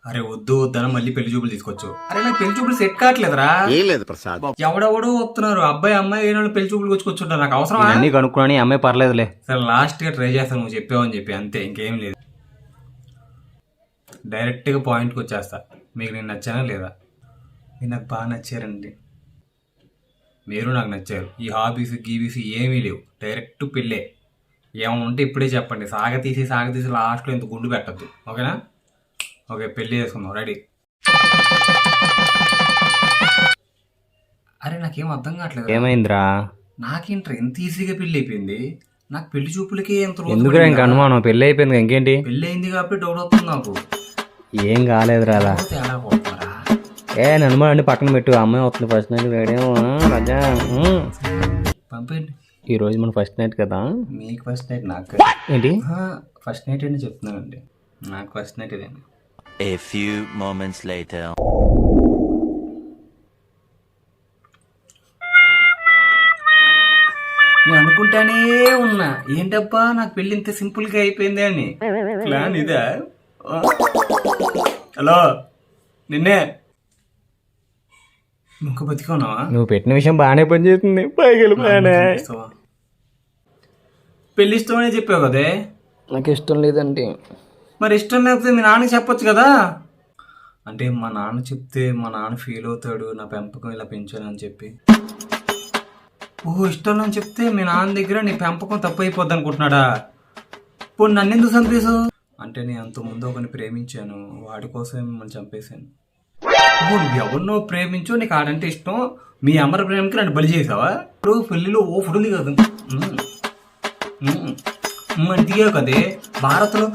అరే వద్దు వద్దన మళ్ళీ పెళ్లి చూపులు తీసుకొచ్చు. అరే నాకు పెళ్లి చూపులు సెట్ కావట్లేదురా. ఏం లేదు ప్రసాద్, ఎవడెవడో వస్తున్నారు, అబ్బాయి అమ్మాయి అయిన వాళ్ళు పెళ్లి చూపులు వచ్చుకొచ్చుంటారు. నాకు అవసరం అన్ని కనుక్కుని అమ్మాయి పర్లేదులే. సరే లాస్ట్ గా ట్రై చేస్తాను, నువ్వు చెప్పావని చెప్పి, అంతే, ఇంకేం లేదు. డైరెక్ట్ గా పాయింట్కి వచ్చేస్తా. మీకు నేను నచ్చానా లేదా? మీరు నాకు బాగా నచ్చారండి, మీరు నాకు నచ్చారు. ఈ హాబీస్ గీబీస్ ఏమీ లేవు, డైరెక్ట్ పెళ్ళే. ఏమైనా ఉంటే ఇప్పుడే చెప్పండి, సాగతీసి లాస్ట్లో ఇంత గుండు పెట్టద్దు. ఓకేనా? ఓకే, పెళ్ళి చేసుకుందాం, రెడీ. అరే నాకేం అర్థం కావట్లేదు. ఏమైందిరా? నాకేంట్రా ఇంత ఈజీగా పెళ్ళి అయిపోయింది? నాకు పెళ్లి చూపులకి ఎంత రోజు ఎందుకు ఇంకా అనుమానం? పెళ్ళి అయిపోయింది, ఇంకేంటి? పెళ్ళి అయింది కాబట్టి డౌట్ అవుతుంది నాకు. ఏం కాలేదురా అలా. తేడా పోతున్నారా? అనుమానం అండి, పక్కన పెట్టు. అమ్మాయి వస్తుంది ఫస్ట్ నైట్. వేడేమో రజా పంపండి. ఈ రోజు మన ఫస్ట్ నైట్ కదా. మీకు ఫస్ట్ నైట్, నాకు ఏంటి ఫస్ట్ నైట్ అని చెప్తున్నానండి. నాకు ఫస్ట్ నైట్ ఇదేండి. A few moments later. నేను అనుకుంటానే ఉన్నా, ఏంటబ్బా నాకు పెళ్ళి ఇంత సింపుల్ గా అయిపోయింది అని. ప్లాన్ ఇదా? హలో నిన్నే, నువ్వు బతిగా ఉన్నావా? నువ్వు పెట్టిన విషయం బాగానే పనిచేస్తుంది. పైకి వెళ్ళిపోయానే. పెళ్లి ఇష్టమనే చెప్పావు కదే. నాకు ఇష్టం లేదండి. మరి ఇష్టం లేకపోతే మీ నాన్నకి చెప్పొచ్చు కదా. అంటే మా నాన్న చెప్తే మా నాన్న ఫీల్ అవుతాడు, నా పెంపకం ఇలా పెంచాను అని చెప్పి. ఓహో, ఇష్టం అని చెప్తే మీ నాన్న దగ్గర నీ పెంపకం తప్పు అయిపోద్ది అనుకుంటున్నాడా? ఇప్పుడు నన్ను ఎందుకు చంపేశావు? అంటే నేను అంతకుముందు ఒకరిని ప్రేమించాను, వాడి కోసమే మిమ్మల్ని చంపేశాను. ఓహో, నువ్వు ఎవరినో ప్రేమించో, నీకు ఆడంటే ఇష్టం, మీ అమర ప్రేమకి నన్ను బలి చేసావా? ఇప్పుడు పెళ్లిలో ఓ ఫుడ్ ఉంది కదా, మంచిగా కదే. భారత్లో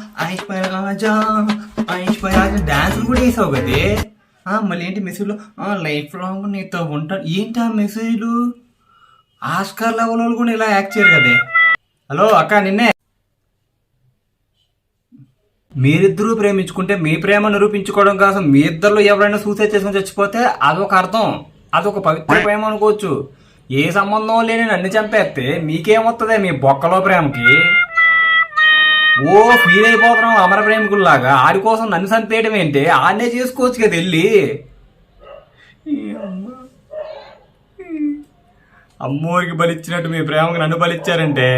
డాన్సులు కూడా వేసావు కదే. మళ్ళీ ఏంటి మెసేజ్లో లైఫ్ లాంగ్ నీతో ఉంటాను ఏంటి? ఆ మెసేజ్లు ఆస్కార్ లెవెల్ వాళ్ళు కూడా ఇలా యాక్ట్ చేయరు కదే. హలో అక్క, నిన్నే. మీరిద్దరూ ప్రేమించుకుంటే మీ ప్రేమ నిరూపించుకోవడం కోసం మీ ఇద్దరిలో ఎవరైనా సూసైడ్ చేసుకుని చచ్చిపోతే అదొక అర్థం, అదొక పవిత్ర ప్రేమ అనుకోవచ్చు. ఏ సంబంధం లేని నన్ను చంపేస్తే మీకేమొస్తుంది మీ బొక్కలో ప్రేమకి? ఓ ఫీల్ అయిపోతున్నాం అమర ప్రేమికుల్లాగా. ఆడి కోసం నన్ను చంపేయడం ఏంటి? ఆడనే చేసుకోవచ్చు కదా వెళ్ళి. అమ్మోరికి బలిచ్చినట్టు మీ ప్రేమకు నన్ను బలిచ్చారంటే